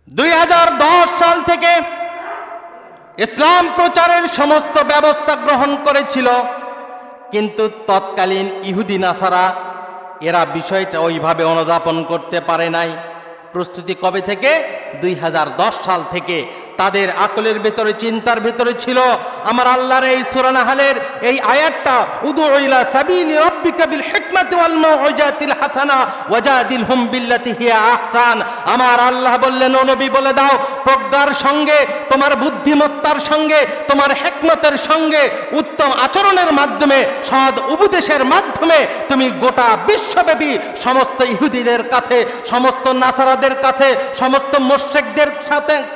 2010 সাল থেকে ইসলাম প্রচারের সমস্ত ব্যবস্থা গ্রহণ করেছিল, কিন্তু তৎকালীন ইহুদি নাসারা এরা বিষয়টা ওইভাবে অনুধাবন করতে পারে নাই। প্রস্তুতি কবে থেকে? 2010 সাল থেকে তাদের আকলের ভেতরে, চিন্তার ভেতরে ছিল আমার আল্লাহর এই সূরা নাহলের এই আয়াতটা, উদু ইলা সাবিলি রাব্বিকা বিল হিকমাতি ওয়াল মাউইজাতিল হাসানা ওয়াজাদিলহুম বিল্লাতি হিয়া আহসান। আমার আল্লাহ বললেন, ও নবী বলে দাও, প্রজ্ঞার সঙ্গে, তোমার বুদ্ধিমত্তার সঙ্গে, তোমার হিকমতের সঙ্গে, উত্তম আচরণের মাধ্যমে, সৎ উপদেশের মাধ্যমে তুমি গোটা বিশ্বব্যাপী সমস্ত ইহুদিদের কাছে, সমস্ত নাসারাদের কাছে, সমস্ত মুশরিকদের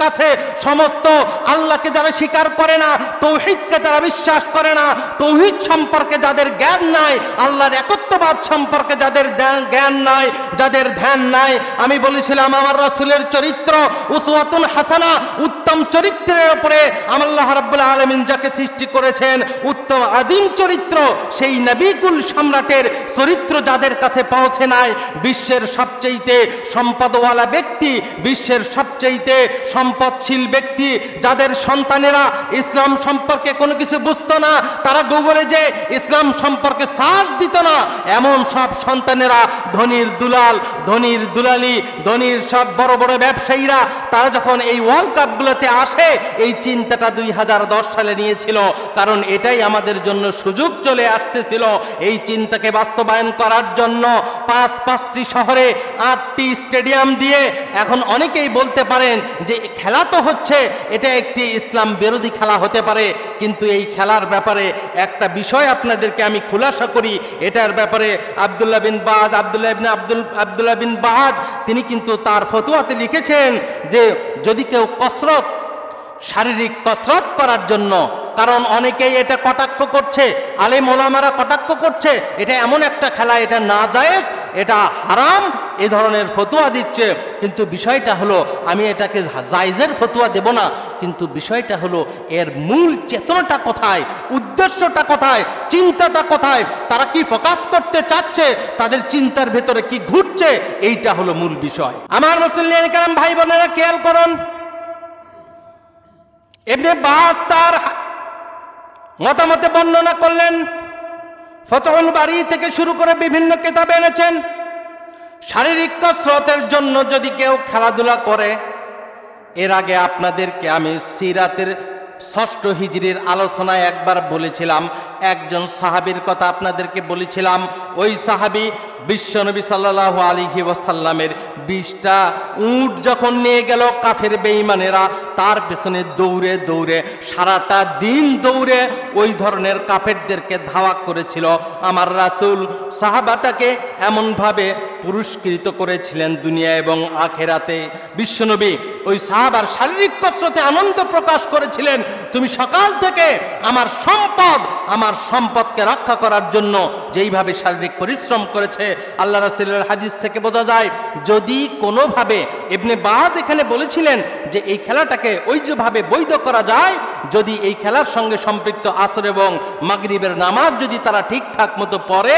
কাছে, সমস্ত আল্লাহকে যারা স্বীকার করে না, তৌহিদকে যারা বিশ্বাস করে না, তৌহিদ সম্পর্কে যাদের জ্ঞান নাই, আল্লাহর একত্ববাদ সম্পর্কে যাদের জ্ঞান নাই, যাদের ধ্যান নাই, আমি বলেছিলাম আমার রাসূলের চরিত্র উসওয়াতুন হাসানা, উত্তম চরিত্রের উপরে আল্লাহ রাব্বুল আলামিন যাকে সৃষ্টি করেছেন, উত্তম আযীম চরিত্র, সেই নবীকুল সম্রাটের চরিত্র যাদের কাছে পৌঁছে নাই, বিশ্বের সবচেয়ে সম্পদওয়ালা ব্যক্তি, বিশ্বের সবচেয়ে সম্পদশীল ব্যক্তি, যাদের সন্তানেরা ইসলাম সম্পর্কে কোনো কিছু বুঝতো না, তারা গুগলে যে ইসলাম সম্পর্কে সার্চ দিত না, এমন সব সন্তানেরা, ধনীর দুলাল, ধনীর দুলালি, ধনীর সব বড় বড় ব্যবসায়ীরা, তারা যখন এই ওয়ার্ল্ড কাপগুলোতে আসে, এই চিন্তাটা 2010 সালে নিয়েছিল, কারণ এটাই আমাদের জন্য সুযোগ চলে আসতেছিল এই চিন্তাকে বাস্তবায়ন করার জন্য। 5টি শহরে 8টি স্টেডিয়াম দিয়ে এখন অনেকেই বলতে পারেন যে খেলা তো হচ্ছে, এটা একটি ইসলাম বিরোধী খেলা হতে পারে, কিন্তু এই খেলার ব্যাপারে একটা বিষয় আপনাদেরকে আমি খুলাসা করি। এটার ব্যাপারে আব্দুল্লাহ বিন বাজ তিনি কিন্তু তার ফতোয়াতে লিখেছেন যে যদি কেউ শারীরিক কসরত করার জন্য, কারণ অনেকেই এটা কটাক্ষ করছে, আলেম ওলামারা কটাক্ষ করছে, এটা এমন একটা খেলা, এটা নাজায়েজ, এটা হারাম, এই ধরনের ফতোয়া দিচ্ছে। কিন্তু বিষয়টা হলো, আমি এটাকে জায়েজের ফতোয়া দেব না, কিন্তু বিষয়টা হলো এর মূল চেতনাটা কোথায়, উদ্দেশ্যটা কোথায়, চিন্তাটা কোথায়, তারা কি ফোকাস করতে চাচ্ছে, তাদের চিন্তার ভেতরে কি ঘুরছে, এইটা হলো মূল বিষয়। আমার মুসলিম কারাম ভাই বোনেরা খেয়াল করুন, ইবনে বাজ তার মতামতে বর্ণনা করলেন, ফতহুল বারী থেকে শুরু করে বিভিন্ন কিতাবে এনেছেন, শারীরিক কসরতের জন্য যদি কেউ খেলাধুলা করে, এর আগে আপনাদেরকে আমি সিরাতের 6ষ্ঠ হিজরির আলোচনায় একবার বলেছিলাম, একজন সাহাবীর কথা আপনাদেরকে বলেছিলাম। ওই সাহাবী বিশ্বনবী সাল্লাল্লাহু আলাইহি ওয়াসাল্লামের 20টা উট যখন নিয়ে গেল কাফের বেঈমানেরা, তার পেছনে দৌড়ে দৌড়ে সারাটা দিন দৌড়ে ওই ধরনের কাফেরদেরকে ধাওয়া করেছিল। আমার রাসূল সাহাবাটাকে এমনভাবে পুরস্কৃত করেছিলেন দুনিয়া এবং আখেরাতে। বিশ্বনবী ওই সাহাবার শারীরিক কসরতে আনন্দ প্রকাশ করেছিলেন, তুমি সকাল থেকে আমার সম্পদকে রক্ষা করার জন্য যেইভাবে শারীরিক পরিশ্রম করেছে, আল্লাহ রাসূলের হাদিস থেকে বোঝা যায়, যদি কোনোভাবে ইবনে বাজ এখানে বলেছিলেন যে এই খেলাটাকে ওই যেভাবে বৈধ করা যায়, যদি এই খেলার সঙ্গে সম্পৃক্ত আসর এবং মাগরিবের নামাজ যদি তারা ঠিকঠাক মতো পড়ে,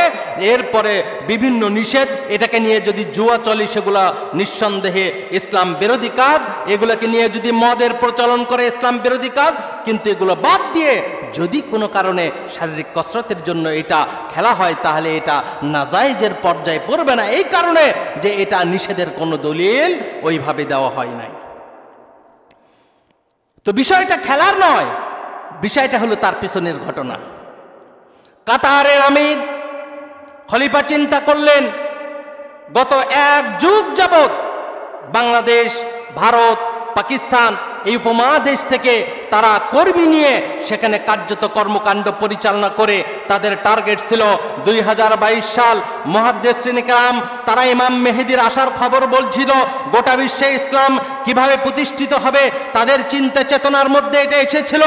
এরপরে বিভিন্ন নিষেধ, এটাকে নিয়ে যদি জুয়া চলে, সেগুলা নিঃসন্দেহে ইসলাম বিরোধী কাজ, এগুলোকে নিয়ে যদি মদের প্রচলন করে, ইসলাম বিরোধী কাজ। কিন্তু এগুলো বাদ দিয়ে যদি কোনো কারণে শারীরিক কসরতের জন্য এটা খেলা হয়, তাহলে এটা নাজায়েজের পর্যায়ে পড়বে না, এই কারণে যে এটা নিষেধের কোনো দলিল ওইভাবে দেওয়া হয় নাই। তো বিষয়টা খেলার নয়, বিষয়টা হলো তার পিছনের ঘটনা। কাতারের আমির খলিফা চিন্তা করলেন, গত 1 যুগ যাবৎ বাংলাদেশ, ভারত, পাকিস্তান এই উপমহাদেশ থেকে তারা কর্মী নিয়ে সেখানে কার্যত কর্মকাণ্ড পরিচালনা করে তাদের টার্গেট ছিল 2022 সাল। মুহাদ্দিসিন কিরাম তারা ইমাম মেহেদীর আসার খবর বলছিল, গোটা বিশ্বে ইসলাম কিভাবে প্রতিষ্ঠিত হবে, তাদের চিন্তা চেতনার মধ্যে এটা এসেছিল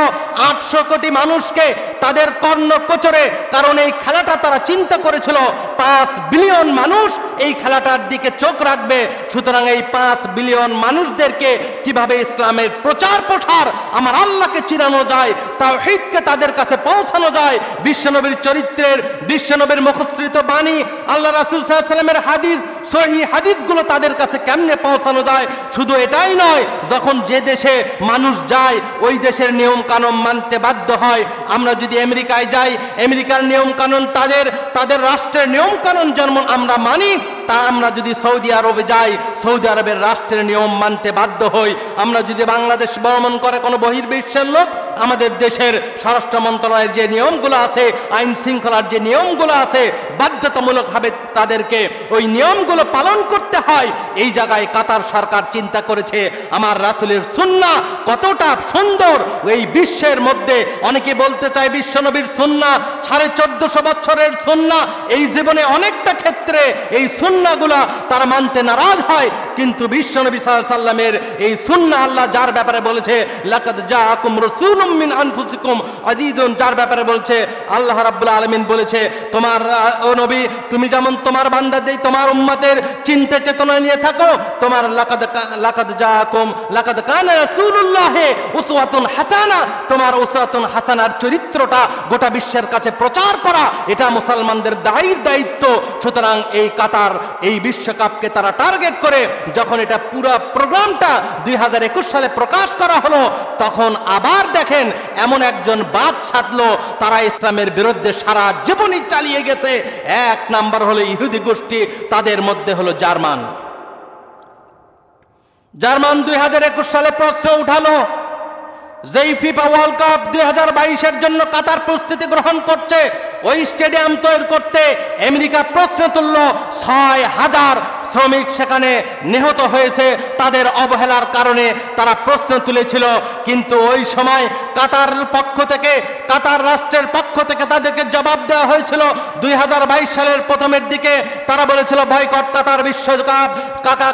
800 কোটি মানুষকে তাদের কর্ণগোচরে, কারণ এই খেলাটা তারা চিন্তা করেছিল 5 বিলিয়ন মানুষ এই খেলাটার দিকে চোখ রাখবে। সুতরাং এই 5 বিলিয়ন মানুষদেরকে কিভাবে ইসলামের প্রচার প্রসার, আমার আল্লাহকে চিনানো যায়, তাওহীদকে তাদের কাছে পৌঁছানো যায়। বিশ্বনবীর চরিত্রের, বিশ্বনবীর মুখশ্রিত বাণী, আল্লাহ রাসূল সাল্লাল্লাহু আলাইহি ওয়াসাল্লামের হাদিস, সহিহ হাদিসগুলো তাদের কাছে কেমনে পৌঁছানো যায়। শুধু এটাই নয়, যখন যে দেশে মানুষ যায় ওই দেশের নিয়ম কানুন মানতে বাধ্য হয়। আমরা যদি আমেরিকায় যাই, আমেরিকার নিয়ম কানুন, তাদের রাষ্ট্রের নিয়ম কানুন যেমন আমরা মানি, তা আমরা যদি সৌদি আরবে যাই, সৌদি আরবের রাষ্ট্রের নিয়ম মানতে বাধ্য হই। আমরা যদি বাংলাদেশ ভ্রমণ করে কোনো বহির্বিশ্বের লোক, আমাদের দেশের স্বরাষ্ট্র মন্ত্রণালয়ের যে নিয়মগুলো আছে, আইন শৃঙ্খলার যে নিয়মগুলো আছে, বাধ্যতামূলকভাবে তাদেরকে ওই নিয়মগুলো পালন করতে হয়। এই জায়গায় কাতার সরকার চিন্তা করেছে আমার রাসূলের সুন্নাহ কতটা সুন্দর। এই বিশ্বের মধ্যে অনেকে বলতে চায় বিশ্বনবীর সুন্নাহ 1450 বছরের সুন্নাহ, এই জীবনে অনেকটা ক্ষেত্রে এই সুন্নাহগুলা তারা মানতে নারাজ হয়। কিন্তু বিশ্বনবী সাল্লাল্লাহু আলাইহি ওয়াসাল্লামের এই সুন্নাহ আল্লাহ যার ব্যাপারে বলেছে লাকাদ জাআকুম রাসূলুম মিন আনফুসিকুম আজিজুন, যার ব্যাপারে বলছে আল্লাহ রাব্বুল আলামিন বলেছে তোমার ও নবী, তুমি যেমন তোমার বান্দাদের, তোমার উম্মতের চিন্তা চেতনা নিয়ে থাকো, তোমার লাকাদ জাআকুম লাকাদ কানা রাসূলুল্লাহি উসওয়াতুন হাসানা, তোমার উসওয়াতুন হাসানার চরিত্রটা গোটা বিশ্বের কাছে প্রচার করা, এটা মুসলমানদের দায়িত্ব। সুতরাং এই কাতার এই বিশ্বকাপকে তারা টার্গেট করে যখন এটা পুরো প্রোগ্রামটা 2021 সালে প্রকাশ করা হলো, তখন আবার দেখেন এমন একজন বাদ সাধলো, তারা ইসলামের বিরুদ্ধে সারা জীবনই চালিয়ে গেছে। এক নাম্বার হলো ইহুদি গোষ্ঠী, তাদের মধ্যে হলো জার্মান 2021 সালে প্রশ্ন উঠালো যেই ফিফা ওয়ার্ল্ড কাপ 2022-এর জন্য কাতার প্রস্তুতি গ্রহণ করছে, ওই স্টেডিয়াম তৈরি করতে আমেরিকা প্রশ্ন তুলল। 6,000 শ্রমিক সেখানে নিহত হয়েছে তাদের অবহেলার কারণে, তারা প্রশ্ন তুলেছিল। কিন্তু ওই সময় কাতার রাষ্ট্রের পক্ষ থেকে তাদেরকে জবাব দেওয়া হয়েছিল। 2022 সালের প্রথমের দিকে তারা বলেছিল বয়কট কাতার বিশ্বকাপ,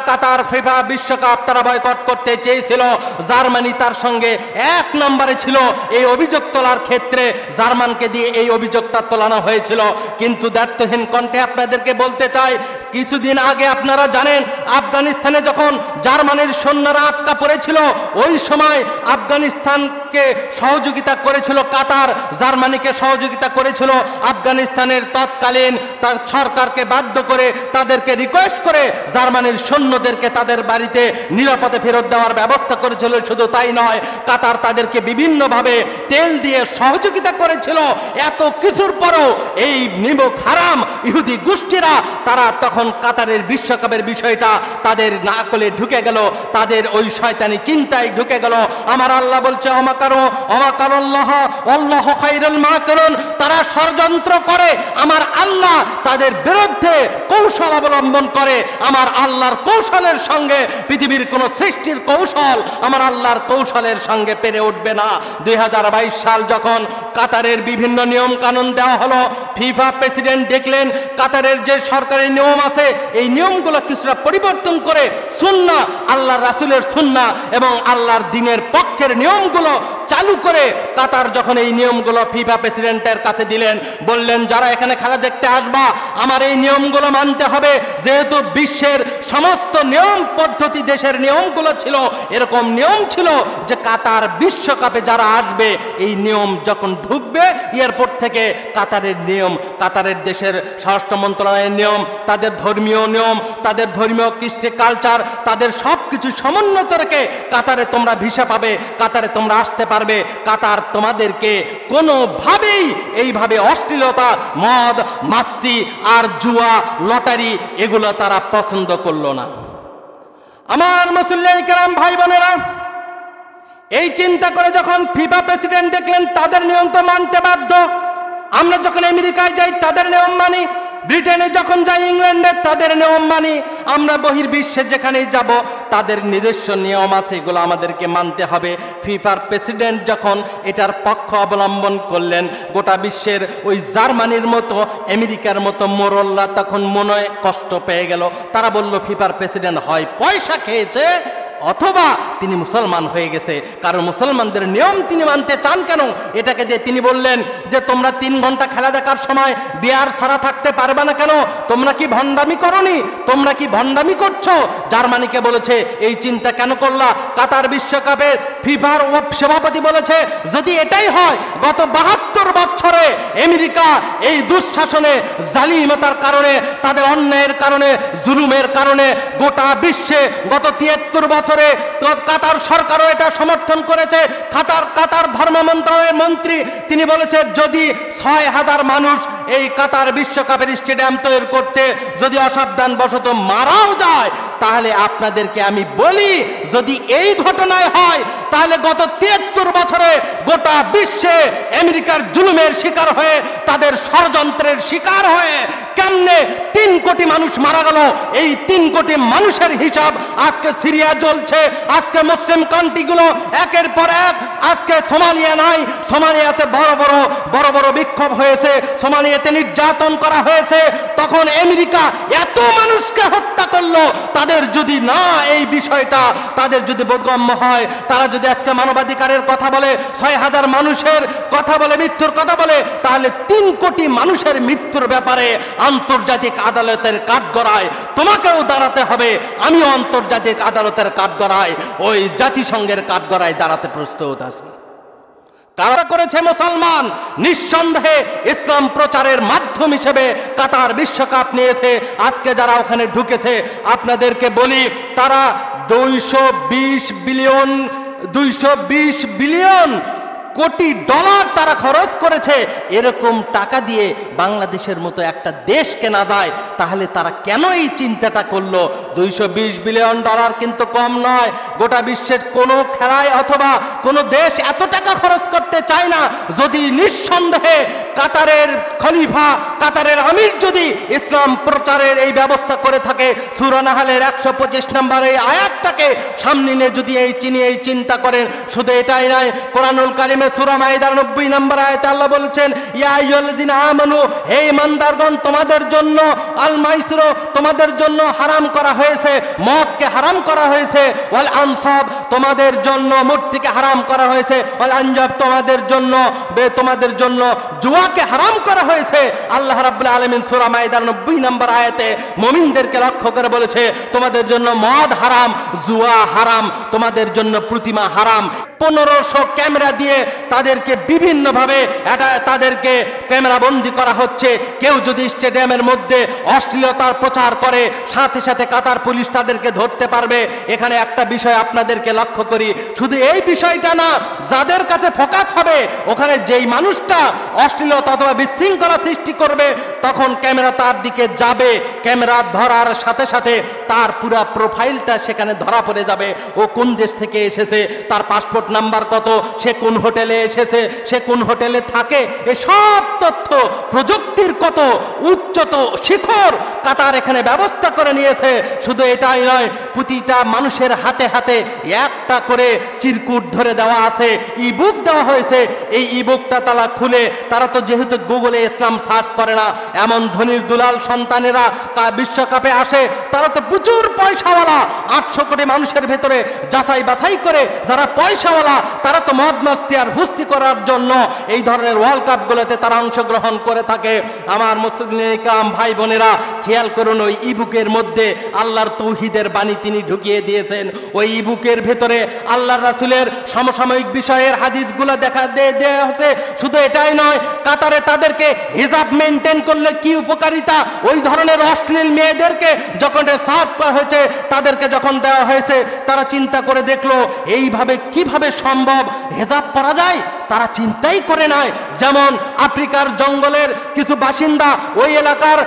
কাতার ফিফা বিশ্বকাপ তারা বয়কট করতে চেয়েছিল। জার্মানি তার সঙ্গে এক নম্বরে ছিল এই অভিযোগ তোলার ক্ষেত্রে, জার্মানকে দিয়ে এই অভিযোগটা তোলানো হয়েছিল। কিন্তু দায়িত্বহীন কণ্ঠে আপনাদেরকে বলতে চাই, কিছুদিন আগে আপনারা জানেন আফগানিস্তানে যখন জার্মানির সৈন্যরা আটকা পড়েছিল, ওই সময় আফগানিস্তানকে সহযোগিতা করেছিল কাতার, জার্মানিকে সহযোগিতা করেছিল আফগানিস্তানের তৎকালীন তার সরকারকে বাধ্য করে, তাদেরকে রিকোয়েস্ট করে জার্মানির সৈন্যদেরকে তাদের বাড়িতে নিরাপদে ফেরত দেওয়ার ব্যবস্থা করেছিল। শুধু তাই নয়, কাতার তাদেরকে বিভিন্নভাবে তেল দিয়ে সহযোগিতা করেছিল। এত কিছুর পরও এই নিমক হারাম ইহুদি গোষ্ঠীরা তারা তখন কাতারের বিশ্বকাপের বিষয়টা তাদের নাকলে ঢুকে গেল, তাদের ওই শয়তানি চিন্তায় ঢুকে গেল। আমার আল্লাহ বলছে আল্লাহু খায়রুল মাকিরুন, তারা ষড়যন্ত্র করে, আমার আল্লাহ তাদের বিরুদ্ধে কৌশল অবলম্বন করে। আমার আল্লাহর কৌশলের সঙ্গে পৃথিবীর কোন সৃষ্টির কৌশল আমার আল্লাহর কৌশলের সঙ্গে পেরে উঠবে না। 2022 সাল যখন কাতারের বিভিন্ন নিয়ম কানুন দেওয়া হলো, ফিফা প্রেসিডেন্ট দেখলেন কাতারের যে সরকারি নিয়ম আছে এই নিয়মগুলো কিছুটা পরিবর্তন করে সুন্নাহ, আল্লাহর রাসূলের সুন্নাহ এবং আল্লাহর দ্বীনের পক্ষের নিয়মগুলো চালু করে কাতার যখন এই নিয়মগুলো ফিফা প্রেসিডেন্টের কাছে দিলেন, বললেন যারা এখানে খেলা দেখতে আসবা আমার এই নিয়মগুলো মানতে হবে। যেহেতু বিশ্বের সমস্ত নিয়ম পদ্ধতি দেশের নিয়মগুলো ছিল, এরকম নিয়ম ছিল যে কাতার বিশ্বকাপে যারা আসবে এই নিয়ম যখন ঢুকবে এয়ারপোর্ট থেকে কাতারের নিয়ম, কাতারের দেশের স্বরাষ্ট্র মন্ত্রণালয়ের নিয়ম, তাদের ধর্মীয় নিয়ম, তাদের ধর্মীয় কৃষ্টি কালচার, তাদের সব কিছু সমন্বিত রেখে কাতারে তোমরা ভিসা পাবে, কাতারে তোমরা আসতে পারবে। কাতার তোমাদেরকে কোনোভাবেই এইভাবে অশ্লীলতা, মদ, মাস্তি আর জুয়া, লটারি এগুলো তারা পছন্দ করলো না। আমার মুসলিম কেরাম ভাই বোনেরা, এই চিন্তা করে যখন ফিফা প্রেসিডেন্ট দেখলেন তাদের নিয়ম তো মানতে বাধ্য, আমরা যখন আমেরিকায় যাই তাদের নিয়ম মানি, ব্রিটেনে যখন যাই, ইংল্যান্ডে তাদের নিয়ম মানি, আমরা বহির্বিশ্বে যেখানে যাব তাদের নিজস্ব নিয়ম আছে, এগুলো আমাদেরকে মানতে হবে। ফিফার প্রেসিডেন্ট যখন এটার পক্ষ অবলম্বন করলেন, গোটা বিশ্বের ওই জার্মানির মতো আমেরিকার মতো মোরল্লা তখন মনে কষ্ট পেয়ে গেল। তারা বলল ফিফার প্রেসিডেন্ট হয় পয়সা খেয়েছে, অথবা তিনি মুসলমান হয়ে গেছে। কারণ মুসলমানদের নিয়ম তিনি মানতে চান কেন, এটাকে দিয়ে তিনি বললেন যে তোমরা 3 ঘন্টা খেলা দেখার সময় বিয়ার ছাড়া থাকতে পারবে না কেন? তোমরা কি ভণ্ডামি করনি? তোমরা কি ভণ্ডামি করছো? জার্মানিকে বলেছে এই চিন্তা কেন করলা? কাতার বিশ্বকাপের ফিফার সভাপতি বলেছে যদি এটাই হয়, গত 72 বছরে আমেরিকা এই দুঃশাসনে, জালিমতার কারণে, তাদের অন্যায়ের কারণে, জুলুমের কারণে গোটা বিশ্বে গত 73 বছরে কাতার সরকারও এটা সমর্থন করেছে। কাতার ধর্ম মন্ত্রণালয়ের মন্ত্রী তিনি বলেছে যদি 6000 মানুষ এই কাতার বিশ্বকাপের স্টেডিয়াম তৈরি করতে যদি অসাবধানবশত মারাও যায়, তাহলে আপনাদেরকে আমি বলি যদি এই ঘটনায় হয় তাহলে গত 73 বছরে গোটা বিশ্বে আমেরিকার জুলুমের শিকার হয়ে, তাদের ষড়যন্ত্রের শিকার হয়ে কেমনে 3 কোটি মানুষ মারা গেল, এই 3 কোটি মানুষের হিসাব আজকে সিরিয়া জ্বলছে, আজকে মুসলিম কান্ট্রিগুলো একের পর এক, আজকে সোমালিয়া নাই, সোমালিয়াতে বড় বড় বিক্ষোভ হয়েছে, সোমালিয়াতে নির্যাতন করা হয়েছে, তখন আমেরিকা এত মানুষকে হত্যা করলো। তাদের যদি না এই বিষয়টা তাদের যদি বোধগম্য হয়, তারা যদি আজকে মানবাধিকারের কথা বলে, 6000 মানুষের কথা বলে, মৃত্যুর কথা বলে, তাহলে 3 কোটি মানুষের মৃত্যুর ব্যাপারে আন্তর্জাতিক আদালতের কাঠগড়ায় তোমাকেও দাঁড়াতে হবে, আমিও আন্তর্জাতিক আদালতের কাঠগড়ায়, ওই জাতিসংঘের কাঠগড়ায় দাঁড়াতে প্রস্তুত আছি। কারা করেছে? মুসলমান। নিঃসন্দেহে ইসলাম প্রচারের মাধ্যম হিসেবে কাতার বিশ্বকাপ নিয়েছে। আজকে যারা ওখানে ঢুকেছে আপনাদেরকে বলি, তারা 220 বিলিয়ন কোটি ডলার তারা খরচ করেছে। এরকম টাকা দিয়ে বাংলাদেশের মতো একটা দেশ কেনা যায়, তাহলে তারা কেন এই চিন্তাটা করলো? 220 বিলিয়ন ডলার কিন্তু কম নয়। গোটা বিশ্বের কোনো খেলায় অথবা কোনো দেশ এত টাকা খরচ করতে চায় না। যদি নিঃসন্দেহে কাতারের খলিফা, কাতারের আমির যদি ইসলাম প্রচারের এই ব্যবস্থা করে থাকে, সূরা নাহলের 125 নম্বর এই আয়াতটাকে সামনে নিয়ে যদি এই চিন্তা করেন, শুধু এটাই নয়, কোরআনুল কারিমে সূরা মাইদার 90 নম্বর আয়াতে আল্লাহ বলেছেন ইয়া আইয়ুহাল্লাযিনা আমানু, হে ঈমানদারগণ, তোমাদের জন্য আল মাইসির, তোমাদের জন্য হারাম করা হয়েছে, মদকে হারাম করা হয়েছে, ওয়াল আনসাব, তোমাদের জন্য মূর্তিকে হারাম করা হয়েছে, ওয়াল আনজাব, তোমাদের জন্য জুয়াকে হারাম করা হয়েছে। আল্লাহ রাব্বুল আলামিন সূরা মাইদার 90 নম্বর আয়াতে মুমিনদেরকে লক্ষ্য করে বলেছে তোমাদের জন্য মদ হারাম, জুয়া হারাম, তোমাদের জন্য প্রতিমা হারাম। 1500 ক্যামেরা দিয়ে তাদেরকে বিভিন্নভাবে তাদেরকে ক্যামেরা বন্দি করা হচ্ছে। কেউ যদি স্টেডিয়ামের মধ্যে অশ্লীলতার প্রচার করে, সাথে সাথে কাতার পুলিশ তাদেরকে ধরতে পারবে। এখানে একটা বিষয় আপনাদেরকে লক্ষ্য করি, শুধু এই বিষয়টা না, যাদের কাছে ফোকাস হবে ওখানে যেই মানুষটা অশ্লীলতা অথবা বিশৃঙ্খলা সৃষ্টি করবে, তখন ক্যামেরা তার দিকে যাবে, ক্যামেরা ধরার সাথে সাথে তার পুরো প্রোফাইলটা সেখানে ধরা পড়ে যাবে। ও কোন দেশ থেকে এসেছে, তার পাসপোর্ট নাম্বার কত, সে কোন হোটেলে এসেছে, সে কোন হোটেলে থাকে, এসব তথ্য প্রযুক্তির কত উচ্চত শিখর কাতার এখানে ব্যবস্থা করে নিয়েছে। শুধু এটাই নয়, প্রতিটা মানুষের হাতে হাতে একটা করে চিরকুট ধরে দেওয়া আছে, ইবুক দেওয়া হয়েছে। এই ইবুকটা তারা খুলে, তারা তো যেহেতু গুগলে ইসলাম সার্চ করে না, এমন ধনীর দুলাল সন্তানেরা বিশ্বকাপে আসে, তারা তো প্রচুর পয়সাওয়ালা, 800 কোটি মানুষের ভেতরে যাচাই বাছাই করে যারা পয়সাওয়ালা, তারা তো মদ মাস্তি আর হুস্তি করার জন্য এই ধরনের ওয়ার্ল্ড কাপগুলোতে তারা অংশগ্রহণ করে থাকে। আমার মুসলিম ভাই বোনেরা খেয়াল করুন, ওই ইবুকের মধ্যে আল্লাহর তৌহিদের বাণী তিনি ঢুকিয়ে দিয়েছেন। ওই ইবুকের ভেতরে আল্লাহর রাসূলের সমসাময়িক বিষয়ের হাদিসগুলো দেয়া হচ্ছে। শুধু এটাই নয়, কাতারে তাদেরকে হিজাব মেনটেন করলে কি উপকারিতা, ওই ধরনের অশ্লীল মেয়েদেরকে যখন সাফ করা হয়েছে, তাদেরকে যখন দেওয়া হয়েছে, তারা চিন্তা করে দেখলো এইভাবে কিভাবে সম্ভব হিজাব পরা যায়, তারা চিন্তাই করে নাই। যেমন আফ্রিকার জঙ্গলের কিছু বাসিন্দা, ওই এলাকার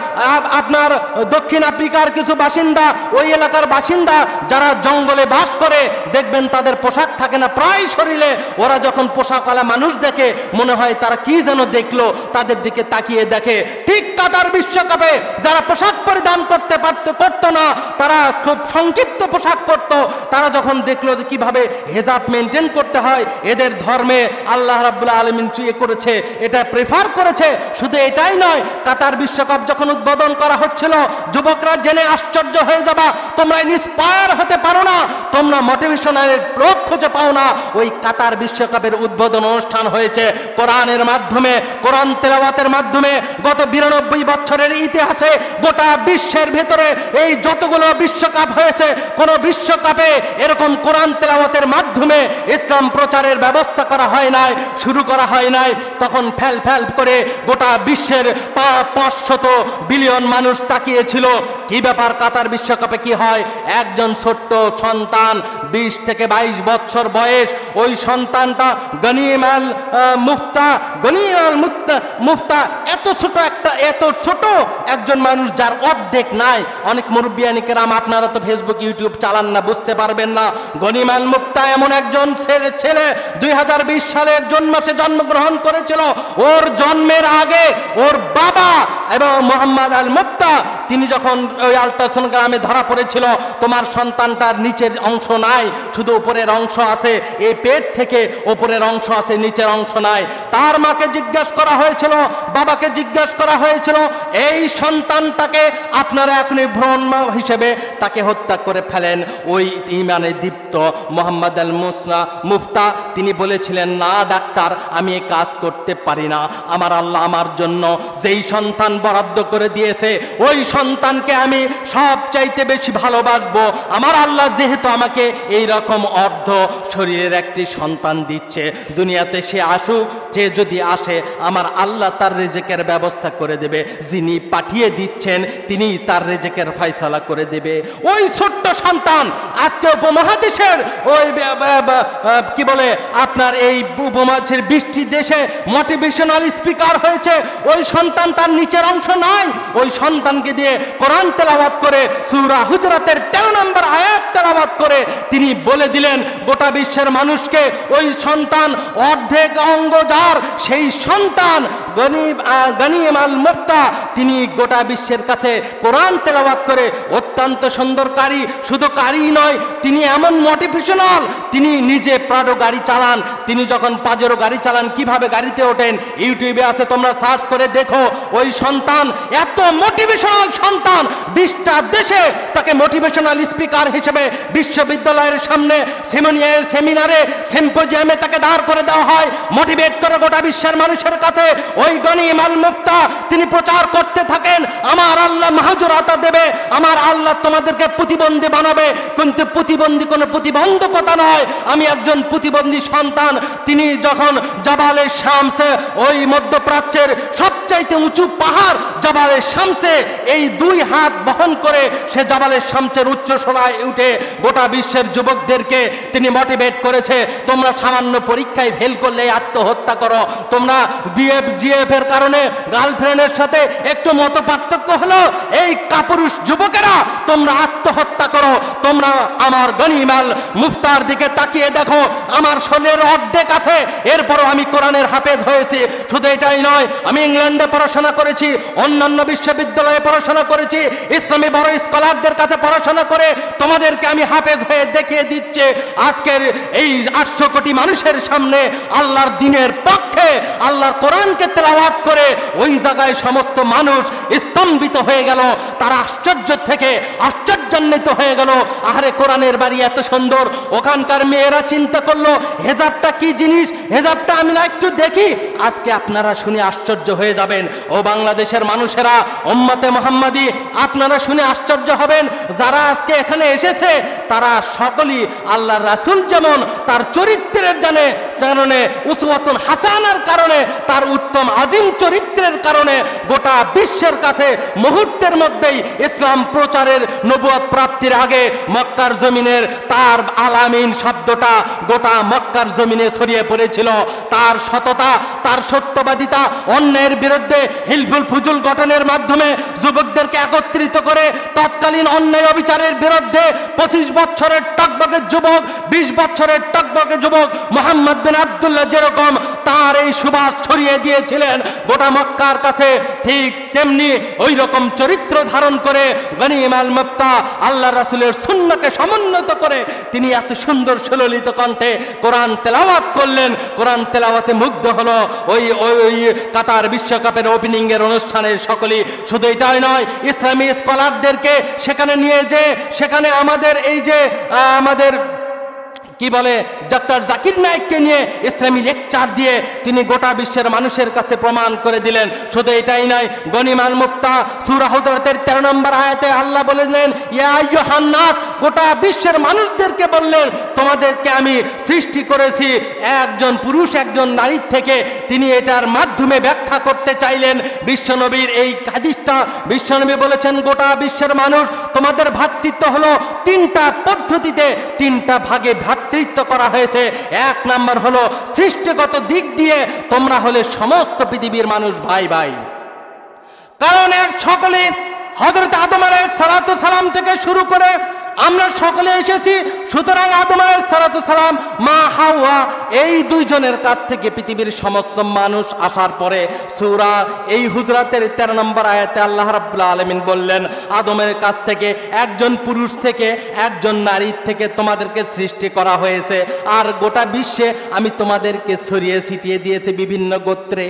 আপনার দক্ষিণ আফ্রিকার কিছু বাসিন্দা, ওই এলাকার বাসিন্দা যারা জঙ্গলে বাস করে, দেখবেন তাদের পোশাক থাকে না প্রায় শরীরে। ওরা যখন পোশাকওয়ালা মানুষ দেখে মনে হয় তারা কি যেন দেখলো, তাদের দিকে তাকিয়ে দেখে। ঠিক কাতার বিশ্বকাপে যারা পোশাক পরিধান করতো না, তারা খুব সংক্ষিপ্ত পোশাক পরতো, তারা যখন দেখলো যে কিভাবে হিজাব মেনটেন করতে হয়, এদের ধর্মে আল্লাহ রাব্বুল আলামিন করেছে, এটা প্রেফার করেছে। শুধু এটাই নয়, কাতার বিশ্বকাপ যখন উদ্বোধন করা হচ্ছিল, যুবকরা জেনে আশ্চর্য হয়ে যাবা, তোমরা ইন্সপায়ার হতে পারো না, তোমরা মোটিভেশনালের প্রয়োগ খুঁজে পাও না। ওই কাতার বিশ্বকাপের উদ্বোধন অনুষ্ঠান হয়েছে কোরআনের মাধ্যমে, কোরআন তেলাওয়াতের মাধ্যমে। গত 92 বছরের ইতিহাসে গোটা বিশ্বের ভেতরে এই যতগুলো বিশ্বকাপ হয়েছে, কোন বিশ্বকাপে এরকম কোরআন তেলাওয়াতের মাধ্যমে ইসলাম প্রচারের ব্যবস্থা করা হয় নাই, শুরু করা হয় নাই। তখন ফ্যাল ফ্যাল করে গোটা বিশ্বের 500 বিলিয়ন মানুষ তাকিয়েছিল কি ব্যাপার, কাতার বিশ্বকাপে কি হয়। একজন ছোট্ট সন্তান 20 থেকে 22 বছর বয়স, ওই সন্তানটা গনিম আল মুফতা এত ছোট একজন মানুষ যার অর্ধেক নাই। অনেক মুরব্বিয়ানি কেরাম, আপনারা তো ফেসবুক ইউটিউব চালান না, বুঝতে পারবেন না। গনিম আল মুফতা এমন একজন ছেলে 2020 সালের জুন মাসে জন্মগ্রহণ করেছিল। ওর জন্মের আগে ওর বাবা এবং মোহাম্মদ আল মুফতা তিনি যখন ওই আল্ট্রাসোনোগ্রামে ধরা পড়েছিল, তোমার সন্তানটার নিচের অংশ নাই, শুধু উপরের অংশ আছে, এই পেট থেকে উপরের অংশ আছে, নিচের অংশ নাই। তার মাকে জিজ্ঞাসা করা হয়েছিল, বাবাকে জিজ্ঞাসা করা হয়েছিল, এই সন্তানটাকে আপনারা এখনই ভ্রণ হিসেবে তাকে হত্যা করে ফেলেন। ওই ইমানে দীপ্ত মোহাম্মদ আল মুফতা তিনি বলেছিলেন, না ডাক্তার, আমি এই কাজ করতে পারি না। আমার আল্লাহ আমার জন্য যেই সন্তান বরাদ্দ করে দিয়েছে, ওই সন্তানকে আমি সবচাইতে বেশি ভালোবাসবো। আমার আল্লাহ যেহেতু আমাকে এই রকম অর্ধ শরীরের একটি সন্তান দিচ্ছে, দুনিয়াতে সে আসুক, যে যদি আসে আমার আল্লাহ তার রিজিকের ব্যবস্থা করে দেবে। যিনি পাঠিয়ে দিচ্ছেন তিনি তার রিজিকের ফয়সালা করে দেবে। ওই ছোট্ট সন্তান আজকে উপমহাদেশের ওই কি বলে আপনার এই উপমহাদেশের 20টি দেশে মোটিভেশনাল স্পিকার হয়েছে। ওই সন্তান তার নিচের অংশ নাই, ওই সন্তানকে দিয়ে কোরআন তেলাওয়াত করে সূরা হুজরাতের 13 নম্বর আয়াত তেলাওয়াত করে তিনি বলে দিলেন গোটা বিশ্বের মানুষকে, ওই সন্তান অর্ধেক অঙ্গ যার, সেই সন্তান গনিম আল মুফতা তিনি গোটা বিশ্বের কাছে কোরআন তেলাওয়াত করে অত্যন্ত সুন্দর কারি, শুধু কারি নয়, তিনি এমন মোটিভেশনাল, তিনি নিজে প্রাডো গাড়ি চালান। তিনি যখন পাজেরো গাড়ি চালান, কিভাবে গাড়িতে ওঠেন ইউটিউবে আছে, তোমরা সার্চ করে দেখো। ওই সন্তান এত মোটিভেশনাল সন্তান, 20টা দেশে তাকে মোটিভেশনাল স্পিকার হিসেবে বিশ্ববিদ্যালয়ের সামনে সেমিনারে সিম্পোজিয়ামে তাকে দাঁড় করে দেওয়া হয়, মোটিভেট করে গোটা বিশ্বের মানুষের কাছে। ওই গনিম আল মুফতা তিনি প্রচার করতে থাকেন, আমার আল্লাহ মাহজুরাতা দেবে, আমার আল্লাহ তোমাদেরকে প্রতিবন্ধী বানাবে, কিন্তু প্রতিবন্ধী কোনো প্রতিবন্ধকতা নয়। আমি একজন প্রতিবন্ধী সন্তান। তিনি যখন জাবালে শামসে, ওই মধ্যপ্রাচ্যের সবচাইতে উঁচু পাহাড় জাবালে শামসে, এই 2 হাত বহন করে সে জাবালে শামসের উচ্চ সরায় উঠে গোটা বিশ্বের যুবকদেরকে তিনি মোটিভেট করেছে, তোমরা সামান্য পরীক্ষায় ফেল করলে আত্মহত্যা করো, তোমরা জিএফ এর কারণে গার্লফ্রেন্ডের সাথে একটু মত পার্থক্য হলো, এই কাপুরুষ যুবকেরা তোমরা আত্মহত্যা করো। তোমরা আমার গনিম আল মুফতার দিকে তাকিয়ে দেখো, আমার শরীরের অর্ধেক আছে, এরপরও আমি কোরআনের হাফেজ হয়েছি। শুধু এটাই নয়, আমি ইংল্যান্ডে পড়াশোনা করেছি, অন্যান্য বিশ্ববিদ্যালয়ে পড়াশোনা করেছি, ইসলামী বড় স্কলারদের কাছে পড়াশোনা করে তোমাদেরকে আমি হাফেজ হয়ে দেখিয়ে দিচ্ছি। আজকের এই 800 কোটি মানুষের সামনে আল্লাহর দ্বীনের পক্ষে আল্লাহর কোরআনকে তেলাওয়াত করে ওই জায়গায় সমস্ত মানুষ স্তম্ভিত হয়ে গেল, তারা আশ্চর্য থেকে আশ্চর্যান্বিত হয়ে গেল। আরে কোরআনের বাড়ি এত সুন্দর, ওখানকার মেয়েরা চিন্তা করলো হেজাবটা কি জিনিস, হেজাবটা আমি না একটু দেখি। আজকে আপনারা শুনে আশ্চর্য হয়ে যাবেন। ও বাংলাদেশের মানুষেরা, উম্মতে মুহাম্মাদি, আপনারা শুনে আশ্চর্য হবেন। যারা আজকে এখানে এসেছে তারা সকলেই আল্লাহর রাসূল যেমন তার চরিত্রের কারণে, উসওয়াতুন হাসানার কারণে, তার উত্তম আজিম চরিত্রের কারণে গোটা বিশ্বের কাছে মুহূর্তের মধ্যেই ইসলাম প্রচারের নবুয়ত প্রাপ্তির আগে মক্কার জমিনের তার আলামিন শব্দটা গোটা মক্কার জমিনে ছড়িয়ে পড়েছিল। তার সততা, তার সত্যবাদিতা, অন্যায়ের বিরুদ্ধে হিলফুল ফুজুল গঠনের মাধ্যমে যুবকদেরকে একত্রিত করে তৎকালীন অন্যায় অবিচারের বিরুদ্ধে 25 বছরের টকবকে যুবক, 20 বছরের টকবকে যুবক মোহাম্মদ বিন আব্দুল্লাহ যেরকম তার এই সুবাস ছড়িয়ে দিয়েছিলেন গোটা মক্কার কাছে, ঠিক তেমনি ওই রকম চরিত্র ধারণ করে গনিম আল মুফতা আল্লাহ রাসূলের সুন্নাহকে সমুন্নত করে তিনি এত সুন্দর সুললিত কণ্ঠে কোরআন তেলাওয়াত করলেন। কোরআন তেলাওয়াতে মুগ্ধ হলো ওই কাতার বিশ্বকাপের ওপেনিং এর অনুষ্ঠানের সকলেই। শুধু এটাই নয়, ইসলামী স্কলারদেরকে সেখানে নিয়ে যে সেখানে আমাদের এই যে আমাদের কি বলে ডক্টর জাকির নায়েককে নিয়ে ইসলামী লেকচার দিয়ে তিনি গোটা বিশ্বের মানুষের কাছে প্রমাণ করে দিলেন। শুধু এটাই নয়, গনিম আল মুফতা সূরা হুজরাতের 13 নম্বর আয়াতে আল্লাহ বলেছেন ইয়া আইয়ুহান নাস, গোটা বিশ্বের মানুষদেরকে বললেন তোমাদেরকে আমি সৃষ্টি করেছি একজন পুরুষ একজন নারীর থেকে। তিনি এটার মাধ্যমে ব্যাখ্যা করতে চাইলেন বিশ্বনবীর এই হাদিসটা। বিশ্বনবী বলেছেন গোটা বিশ্বের মানুষ তোমাদের ভ্রাতৃত্ব হলো তিনটা পদ্ধতিতে, তিনটা ভাগে ভ্রাতৃত্ব করা হয়েছে। এক নাম্বার হলো সৃষ্টিগত দিক দিয়ে তোমরা হলে সমস্ত পৃথিবীর মানুষ ভাই ভাই, কারণ এক সকলে হযরত আদম আলাইহিস সালাতু সালাম থেকে শুরু করে আমরা সকলে এসেছি। সুতরাং আদম আলাইহিস সালাতু সালাম, মা হাওয়া, এই দুইজনের কাছ থেকে পৃথিবীর সমস্ত মানুষ আসার পরে সূরা এই হুজরাতের 13 নম্বর আয়াতে আল্লাহ রাব্বুল আলামিন বললেন আদমের কাছ থেকে একজন পুরুষ থেকে একজন নারীর থেকে তোমাদেরকে সৃষ্টি করা হয়েছে। আর গোটা বিশ্বে আমি তোমাদেরকে ছড়িয়ে ছিটিয়ে দিয়েছি বিভিন্ন গোত্রে,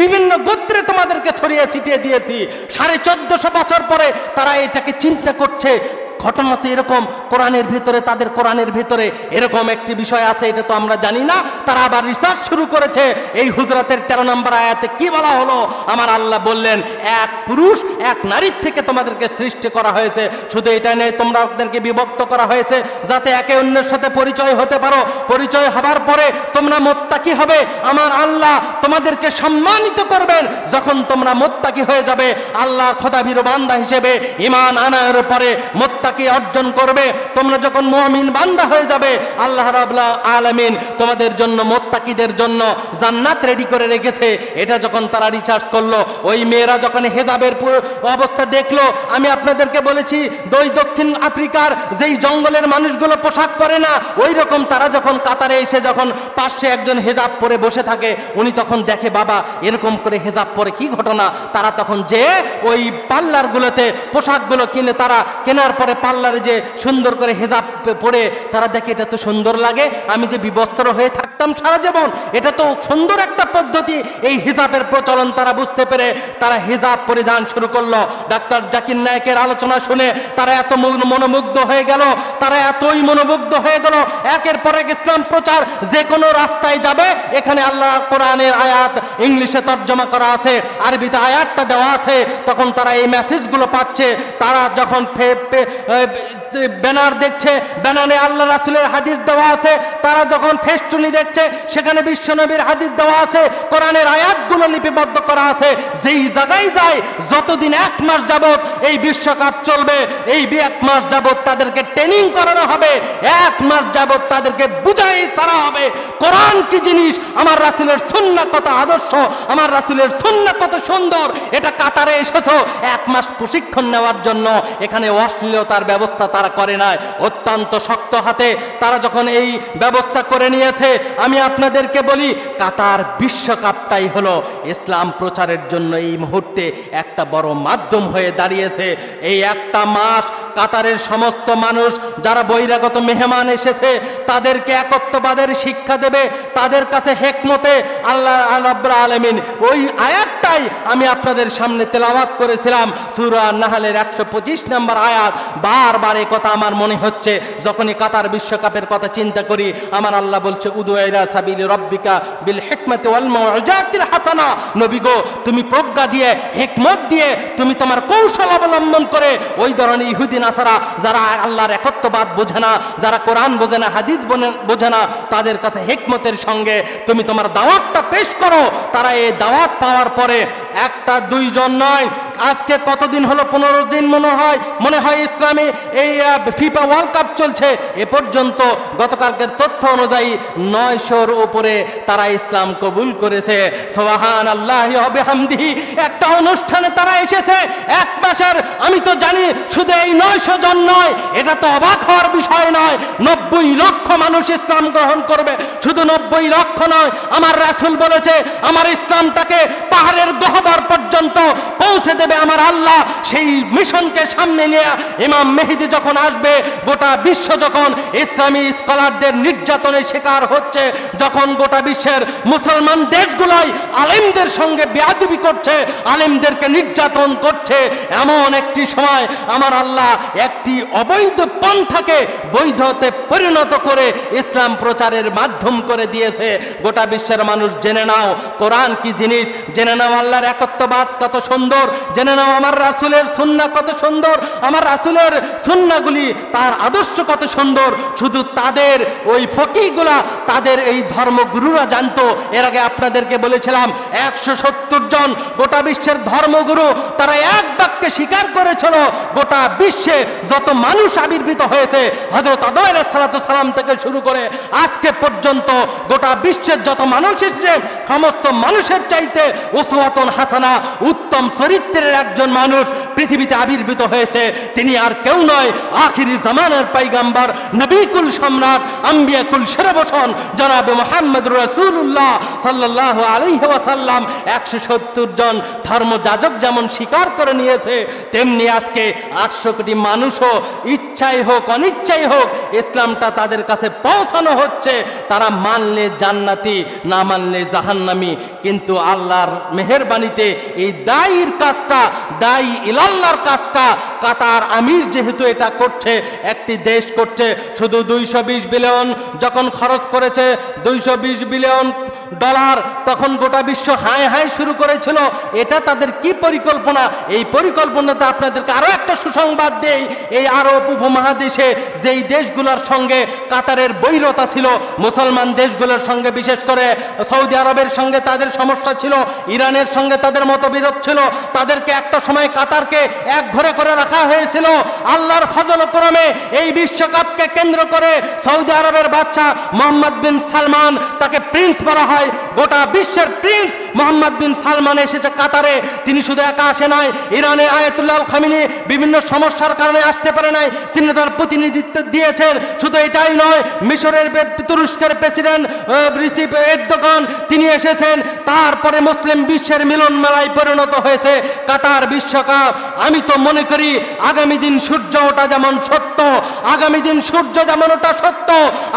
বিভিন্ন গোত্রে তোমাদেরকে ছড়িয়ে ছিটিয়ে দিয়েছি। 1450 বছর পরে তারা এটাকে চিন্তা করছে ঘটনা তো এরকম, কোরআনের ভিতরে তাদের কোরআনের ভিতরে এরকম একটি বিষয় আছে, এটা তো আমরা জানি না। তারা আবার রিসার্চ শুরু করেছে। এই হুজরাতের 13 নম্বর আয়াতে কি বলা হলো? আমার আল্লাহ বললেন এক পুরুষ এক নারীর থেকে তোমাদেরকে সৃষ্টি করা হয়েছে। শুধু এটা নেই, তোমরা ওদেরকে বিভক্ত করা হয়েছে যাতে একে অন্যের সাথে পরিচয় হতে পারো। পরিচয় হবার পরে তোমরা মুত্তাকি হবে। আমার আল্লাহ তোমাদেরকে সম্মানিত করবেন যখন তোমরা মুত্তাকি হয়ে যাবে। আল্লাহ খোদাভীরু বান্দা হিসেবে ঈমান আনার পরে মুত্তাকি অর্জন করবে। তোমরা যখন মুমিন বান্দা হয়ে যাবে, আল্লাহ রাব্বুল আলামিন তোমাদের জন্য মুত্তাকিদের জন্য জান্নাত রেডি করে রেখেছে। এটা যখন তারা রিসার্চ করলো, ওই মেয়েরা যখন হেজাবের অবস্থা দেখলো, আমি আপনাদেরকে বলেছি দক্ষিণ আফ্রিকার যেই জঙ্গলের মানুষগুলো পোশাক পরে না, ওই রকম তারা যখন কাতারে এসে যখন পাশে একজন হেজাব পরে বসে থাকে, উনি তখন দেখে বাবা এরকম করে হেজাব পরে কি ঘটনা। তারা তখন যে ওই পার্লারগুলোতে পোশাকগুলো কিনে, তারা কেনার পরে পার্লারে যে সুন্দর করে হেজাব পরে তারা দেখে এটা তো সুন্দর লাগে, আমি যে বিবস্ত্র হয়ে থাকতাম সারা জীবন, এটা তো সুন্দর একটা পদ্ধতি। এই হিজাবের প্রচলন তারা বুঝতে পেরে তারা হিজাব পরিধান শুরু করলো। ডাক্তার জাকির নায়েকের আলোচনা শুনে তারা এত মনোমুগ্ধ হয়ে গেল, তারা এতই মনোমুগ্ধ হয়ে গেল, একের পর এক ইসলাম প্রচার। যে কোনো রাস্তায় যাবে, এখানে আল্লাহ কোরআনের আয়াত ইংলিশে তর্জমা করা আছে, আরবিতে আয়াতটা দেওয়া আছে, তখন তারা এই মেসেজগুলো পাচ্ছে। তারা যখন ব্যানার দেখছে, ব্যানারে আল্লাহ রাসূলের হাদিস দেওয়া আছে। তারা যখন ফেস্টুনি দেখছে, সেখানে বিশ্বনবীর হাদিস দেওয়া আছে, কোরআনের আয়াতগুলো লিপিবদ্ধ করা আছে। যেই জায়গায় যায়, যতদিন 1 মাস যাবত এই বিশ্বকাপ চলবে, এই 1 মাস যাবত তাদেরকে ট্রেনিং করানো হবে, 1 মাস যাবত তাদেরকে বুঝাই ছাড়া হবে কোরআন কি জিনিস, আমার রাসূলের সুন্নাহ কত আদর্শ, আমার রাসূলের সুন্নাহ কত সুন্দর। এটা কাতারে এসেছো 1 মাস প্রশিক্ষণ নেওয়ার জন্য, এখানে অশ্লীলতার ব্যবস্থা তারা করে নাই। অত্যন্ত শক্ত হাতে তারা যখন এই ব্যবস্থা করে নিয়েছে, আমি আপনাদেরকে বলি কাতার বিশ্বকাপটাই হলো ইসলাম প্রচারের জন্য এই মুহূর্তে একটা বড় মাধ্যম হয়ে দাঁড়িয়েছে। এই একটা মাস কাতারের সমস্ত মানুষ যারা বহিরাগত মেহমান এসেছে তাদেরকে একত্ববাদের শিক্ষা দেবে, তাদের কাছে হিকমতে আল্লাহ রাব্বুল আলামিন ওই আয়াতটাই আমি আপনাদের সামনে তেলাওয়াত করেছিলাম, সূরা নাহলের 125 নম্বর আয়াত। বারবার এই কথা আমার মনে হচ্ছে যখনই কাতার বিশ্বকাপের কথা চিন্তা করি। আমার আল্লাহ বলছে উদু ইলা সাবিলি রাব্বিকা বিল হিকমাতি ওয়াল মাউইজাতিল হাসানা। নবী গো, তুমি প্রজ্ঞা দিয়ে হিকমত দিয়ে তুমি তোমার কৌশল অবলম্বন করে ওই ধরনের ইহুদি নাসারা যারা আল্লাহর একত্ববাদ বোঝে না, যারা কোরআন বোঝে না, হাদিস বোঝে না, তাদের কাছে হিকমতের সঙ্গে তুমি তোমার দাওয়াতটা পেশ করো। তারা এই দাওয়াত পাওয়ার পরে একটা দুইজন নয়, আজকে কতদিন হলো, 15 দিন মনে হয় ইসলামে এই ফিফা ওয়ার্ল্ড কাপ চলছে। এ পর্যন্ত গতকালকের তথ্য অনুযায়ী 900-র উপরে তারা ইসলাম কবুল করেছে। সুবহানাল্লাহি ওয়া বিহামদিহি। একটা অনুষ্ঠানে তারা এসেছে 1 মাসের, আমি তো জানি শুধু এই 900 জন নয়, এটা তো অবাক হওয়ার বিষয় নয়, 90 লক্ষ মানুষ ইসলাম গ্রহণ করবে। শুধু 90 লক্ষ নয়, আমার রাসূল বলেছে আমার ইসলামটাকে পাহাড়ের গহ্বর পর্যন্ত পৌঁছে দেবে আমার আল্লাহ। সেই মিশনকে সামনে নিয়ে ইমাম মেহেদী যখন আসবে, গোটা বিশ্ব যখন ইসলামী স্কলারদের নির্যাতনের শিকার হচ্ছে, যখন গোটা বিশ্বের মুসলমান দেশগুলোই আলেমদের সঙ্গে বেয়াদবি করছে, আলেমদেরকে নির্যাতন করছে, এমন একটি সময় আমার আল্লাহ একটি অবৈধ পন্থাকে বৈধতে পরিণত করে ইসলাম প্রচারের মাধ্যম করে দিয়েছে। গোটা বিশ্বের মানুষ জেনে নাও কোরআন কি জিনিস, জেনে নাও আল্লাহর একত্ববাদ কত সুন্দর, জেনে নাও আমার রাসূলের সুন্নাহ কত সুন্দর, আমার রাসূলের সুন্নাহগুলি তার আদর্শ কত সুন্দর। শুধু তাদের ওই ফকিহগুলা, তাদের এই ধর্মগুরুরা জানতো। এর আগে আপনাদেরকে বলেছিলাম 170 জন গোটা বিশ্বের ধর্মগুরু, তারা এক বাক্যে স্বীকার করেছিল গোটা বিশ্বে যত মানুষ আবির্ভূত হয়েছে হযরত আদম আলাইহিস সালাম থেকে শুরু করে আজকে পর্যন্ত গোটা বিশ্বের যত মানুষ এসেছে, সমস্ত মানুষের চাইতে উসওয়াতুন হাসানা, উত্তম চরিত্রের একজন মানুষ পৃথিবীতে আবির্ভূত হয়েছে। তিনি আর কেউ নয়, আখিরি জামানার পয়গম্বর, নবীকুল সম্রাট, আম্বিয়াকুল শরবশন জনাবে মুহাম্মদুর রাসূলুল্লাহ সাল্লাল্লাহু আলাইহি ওয়াসাল্লাম। 170 জন ধর্মযাজক যেমন স্বীকার করে নিয়েছে, তেমনি আজকে 800 কোটি মানুষও ইচ্ছাই হোক অনিচ্ছাই হোক ইসলামটা তাদের কাছে পৌঁছানো হচ্ছে। তারা মানলে জান্নাতি, না মানলে জাহান্নামী। কিন্তু আল্লাহর মেহেরবানিতে এই দায়ীর কাজটা, দায়ী ইলাল্লাহর কাজটা কাতার আমির যেহেতু এটা করছে, একটি দেশ করছে, শুধু 220 বিলিয়ন যখন খরচ করেছে, 220 বিলিয়ন ডলার, তখন গোটা বিশ্ব হাই হাই শুরু করেছিল। এটা তাদের কি পরিকল্পনা? এই পরিকল্পনাতে আপনাদেরকে আরো একটা সুসংবাদ দেই। এই আরব উপমহাদেশে যেই দেশগুলোর সঙ্গে কাতারের বৈরতা ছিল, মুসলমান দেশগুলোর সঙ্গে, বিশেষ করে সৌদি আরবের সঙ্গে তাদের সমস্যা ছিল, ইরানের সঙ্গে তাদের মতবিরোধ ছিল, তাদেরকে একটা সময় কাতারকে এক ঘরে করে রাখা হয়েছিল। আল্লাহর ফজল ও করমে এই বিশ্বকাপকে কেন্দ্র করে সৌদি আরবের বাদশা মোহাম্মদ বিন সালমান, তাকে প্রিন্স বলা হয়, গোটা বিশ্বের প্রিন্স মোহাম্মদ বিন সালমান এসেছে কাতারে। তিনি শুধু একা আসে নাই, ইরানে আয়াতুল্লাহ আল খামেনি বিভিন্ন সমস্যার কারণে আসতে পারে নাই, তিনি তার প্রতিনিধিত্ব দিয়েছেন। শুধু এটাই নয়, মিশরের তুরস্কের প্রেসিডেন্ট রিসিপ এরদোগান তিনি এসেছেন। তারপরে মুসলিম বিশ্বের মিলন মেলায় পরিণত হয়েছে কাতার বিশ্বকাপ। আমি তো মনে করি আগামী দিন সূর্য ওটা যেমন সত্য, আগামী দিন সূর্য যেমন ওটা সত্য,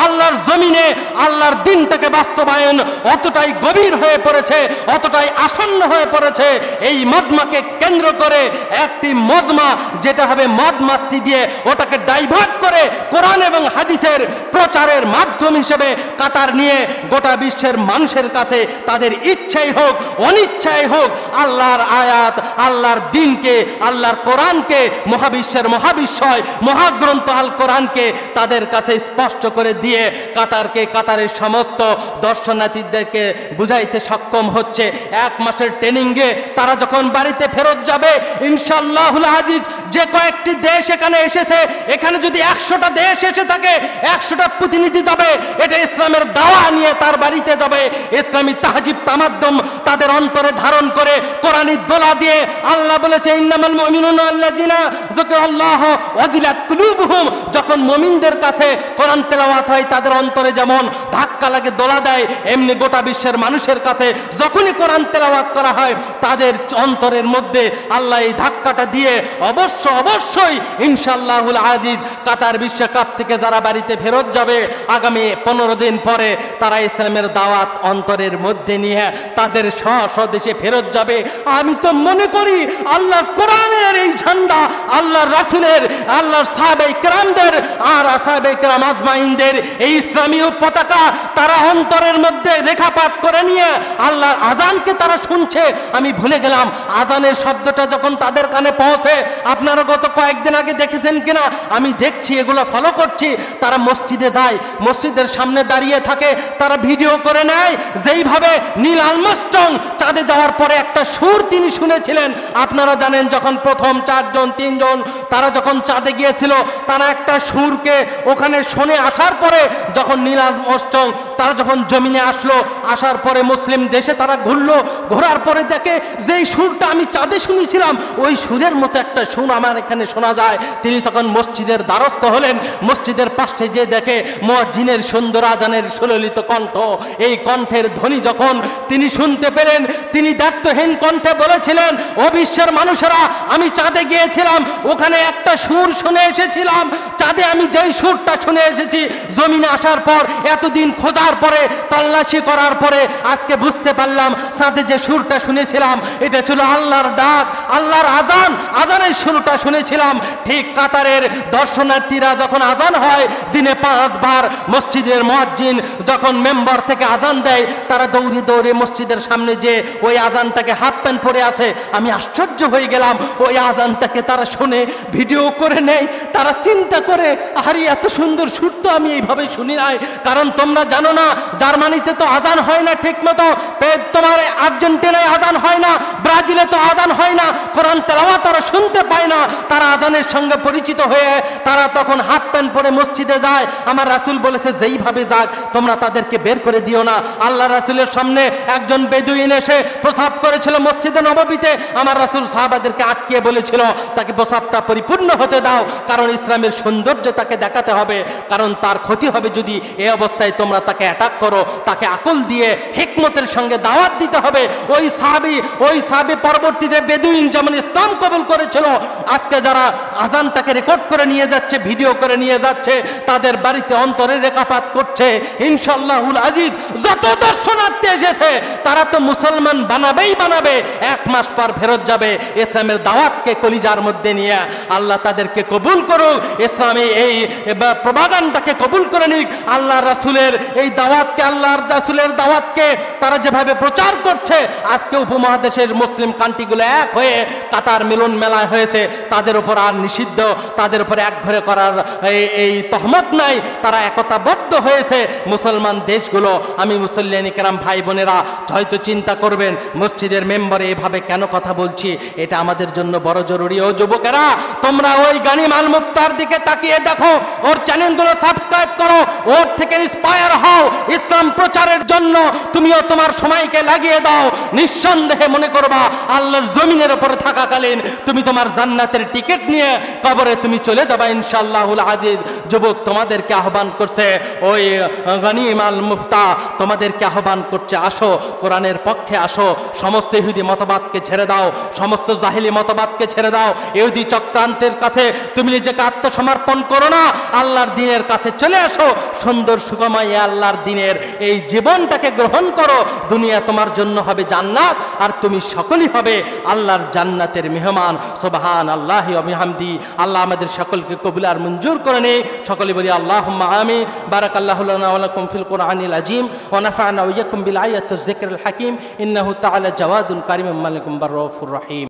আল্লাহর জমিনে আল্লাহর দিনটাকে বাস্তবায়ন অতটাই গভীর হয়ে পড়েছে, অতটাই আসন্ন হয়ে পড়েছে। এই মজমাকে কেন্দ্র করে একটি মজমা যেটা হবে মদ মাস্তি দিয়ে ওটাকে ডাইভার্ট করে কোরআন এবং হাদিসের প্রচারের মাধ্যম হিসেবে কাতার নিয়ে গোটা বিশ্বের মানুষের কাছে তাদের ইচ্ছাই হোক অনিচ্ছাই হোক আল্লাহর আয়াত, আল্লাহর দিনকে, আল্লাহর কোরআনকে, মহাবিশ্বের মহাবিশ্বয় মহাগ্রন্থ আল কোরআনকে তাদের কাছে স্পষ্ট করে দিয়ে কাতারকে, কাতারের সমস্ত দর্শনার্থীদেরকে বুঝাইতে সক্ষম হচ্ছে। 1 মাসের ট্রেনিংয়ে তারা যখন বাড়িতে ফেরত যাবে, ইনশাআল্লাহুল আজিজ, যে কয়েকটি দেশ এখানে এসেছে, এখানে যদি 100টা দেশ এসে থাকে, 100টা প্রতিনিধি যাবে, এটা ইসলামের দাওয়া নিয়ে তার বাড়িতে যাবে। ইসলামী তাহজিব তামাদ্দুম তাদের অন্তরে ধারণ করে কোরআনী দোলা দিয়ে আল্লাহ বলেছে ইন্নামাল মুমিনুনা আল্লাযিনা যাকারাল্লাহ ওয়াজিলাত কুলুবুহুম। যখন মুমিনদের কাছে কোরআন তেলাওয়াত হয় তাদের অন্তরে যেমন ধাক্কা লাগে, দোলা দেয়, এমনি গোটা বিশ্বের মানুষের কাছে যখনই কোরআন তেলাওয়াত করা হয় তাদের অন্তরের মধ্যে আল্লাহ এই ধাক্কাটা দিয়ে অবশ্যই ইনশাআল্লাহুল আজিজ কাতার বিশ্বকাপ থেকে যারা বাড়িতে ফেরত যাবে আগামী 15 দিন পরে, তারা ইসলামের দাওয়াত অন্তরের মধ্যে নিয়ে তাদের স্বদেশে ফেরত যাবে। আমি তো মনে করি আল্লাহর কোরআনের এই ঝান্ডা, আল্লাহর রাসূলের, আল্লাহর সাহাবায়ে কেরামদের আর আসহাবে কেরাম আজমাইনদের এই ইসলামী পতাকা তারা অন্তরের মধ্যে রেখাপাত করে নিয়ে আল্লাহর আজানকে তারা শুনছে। আমি ভুলে গেলাম আজানের শব্দটা যখন তাদের কানে পৌঁছে, আপনার আপনারা গত কয়েকদিন আগে দেখেছেন কিনা আমি দেখছি, এগুলো ফলো করছি। তারা মসজিদে যায়, মসজিদের সামনে দাঁড়িয়ে থাকে, তারা ভিডিও করে নেয় যেইভাবে নীল আর্মস্ট্রং চাঁদে যাওয়ার পরে একটা সুর তিনি শুনেছিলেন। আপনারা জানেন যখন প্রথম 4 জন 3 জন তারা যখন চাঁদে গিয়েছিল, তারা একটা সুরকে ওখানে শুনে আসার পরে যখন নীল আর্মস্ট্রং তারা যখন জমিনে আসলো, আসার পরে মুসলিম দেশে তারা ঘুরলো, ঘোরার পরে দেখে যেই সুরটা আমি চাঁদে শুনেছিলাম ওই সুরের মতো একটা সুর আমার এখানে শোনা যায়। তিনি তখন মসজিদের দ্বারস্থ হলেন, মসজিদের পাশে যে দেখে মুয়াজ্জিনের সুন্দর আজানের সুললিত কণ্ঠ, এই কণ্ঠের ধ্বনি যখন তিনি শুনতে পেলেন, তিনি দায়িত্বহীন কণ্ঠে বলেছিলেন, ও বিশ্বের মানুষেরা, আমি চাঁদে গিয়েছিলাম, ওখানে একটা সুর শুনে এসেছিলাম। চাঁদে আমি যেই সুরটা শুনে এসেছি, জমিনে আসার পর এতদিন খোঁজার পরে তল্লাশি করার পরে আজকে বুঝতে পারলাম চাঁদে যে সুরটা শুনেছিলাম এটা ছিল আল্লাহর ডাক, আল্লাহর আজান, আজানের সুরটা শুনেছিলাম। ঠিক কাতারের দর্শনার্থীরা যখন আজান হয় দিনে 5 বার, মসজিদের মুয়াজ্জিন যখন মেম্বার থেকে আজান দেয়, তারা দৌড়ে দৌড়ে মসজিদের সামনে যে ওই আজানটাকে হাফ প্যান্ট পরে আসে, আমি আশ্চর্য হয়ে গেলাম। ওই আজানটাকে তারা শুনে ভিডিও করে নেয়, তারা চিন্তা করে আরে এত সুন্দর সুর তো আমি এইভাবে শুনি নাই। কারণ তোমরা জানো না, জার্মানিতে তো আজান হয় না ঠিক মতো, তোমার আর্জেন্টিনায় আজান হয় না, ব্রাজিলে তো আজান হয় না, কোরআন তেলাওয়াত তারা শুনতে পায় না। তারা আজানের সঙ্গে পরিচিত হয়ে তারা তখন হাফ প্যান্ট পরে মসজিদে যায়। আমার রাসূল বলেছে যেইভাবে যাক তোমরা তাদেরকে বের করে দিও না। আল্লাহ রাসূলের সামনে একজন বেদুইন এসে প্রসাব করেছিল মসজিদে নববীতে, আমার রাসূল সাহাবাদেরকে আটকে বলেছিল তাকে প্রসাবটা পরিপূর্ণ হতে দাও, কারণ ইসলামের সৌন্দর্য তাকে দেখাতে হবে, কারণ তার ক্ষতি হবে যদি এই অবস্থায় তোমরা তাকে অ্যাটাক করো। তাকে আকল দিয়ে হিকমতের সঙ্গে দাওয়াত দিতে হবে। ওই সাহাবী পরবর্তীতে বেদুইন যেমন ইসলাম কবুল করেছিল, আজকে যারা আজানটাকে রেকর্ড করে নিয়ে যাচ্ছে, ভিডিও করে নিয়ে যাচ্ছে, তাদের বাড়িতে অন্তরে রেখাপাত করছে। ইনশাআল্লাহুল আজিজ যত দর্শনার্থী এসেছে তারা তো মুসলমান বানাবে, 1 মাস পর ফেরত যাবে। ইসলামের দাওয়াতকে কলিজার মধ্যে নিয়ে আল্লাহ তাদেরকে কবুল করুক, ইসলামী এই প্রপাগান্ডাকে কবুল করে নিক। আল্লাহ রাসূলের এই দাওয়াতকে, আল্লাহর রাসূলের দাওয়াতকে তারা যেভাবে প্রচার করছে, আজকে উপমহাদেশের মুসলিম কান্ট্রিগুলো এক হয়ে কাতার মিলন মেলায় হয়েছে, তাদের উপর আর নিষিদ্ধ, তাদের উপর একঘরে করার এই তহমত নাই, তারা একতাবদ্ধ হয়েছে মুসলমান দেশগুলো। আমি মুসল্লিয়ানি কেরাম ভাই বোনেরা হয়তো চিন্তা করবেন মসজিদের মেম্বারে এভাবে কেন কথা বলছি, এটা আমাদের জন্য বড় জরুরি। ও যুবকেরা, তোমরা ওই গানিম আল মুফতার দিকে তাকিয়ে দেখো, ওর চ্যানেলগুলো সাবস্ক্রাইব করো, ওর থেকে ইন্সপায়ার হও, ইসলাম প্রচারের জন্য তুমিও তোমার সময়কে লাগিয়ে দাও। নিঃসন্দেহে মনে করবা আল্লাহর জমিনের উপরে থাকাকালীন তুমি তোমার জান্নাতের টিকিট নিয়ে কবরে তুমি চলে যাবা ইনশাআল্লাহুল আজিজ। যুবক, তোমাদেরকে আহ্বান করছে ওই গানিম আল মুফতা, তোমাদেরকে আহ্বান করছে আসো কোরআনের পক্ষে আসো, সমস্ত ইহুদি মতবাদকে ছেড়ে দাও, সমস্ত জাহিলি মতবাদকে ছেড়ে দাও, ইহুদি চক্রান্তের কাছে তুমি নিজেকে আত্মসমর্পণ করো না, আল্লাহর দ্বীনের কাছে চলে আসো, সুন্দর সুগময় আল্লাহর দ্বীনের এই জীবনটাকে গ্রহণ করো। দুনিয়া তোমার জন্য হবে জান্নাত, আর তুমি সকলেই হবে আল্লাহর জান্নাতের মেহমান। সুবহানাল্লাহি ওয়া বিহামদি। আল্লাহ আমাদের সকলকে কবুল আর মঞ্জুর করে নে। সকলে বলি আল্লাহুম্মা আমিন। বারাকাল্লাহু লানা ওয়া লাকুম ফিল কুরআনিল আযীম ওয়া নাফা'না ওয়া ইয়াকুম বিল আয়াতিজ যিকরিল হাকীম। ইন্নাহু তাআলা জাওয়াদুন কারীমুম মালিকুম বাররাউফুর রহিম।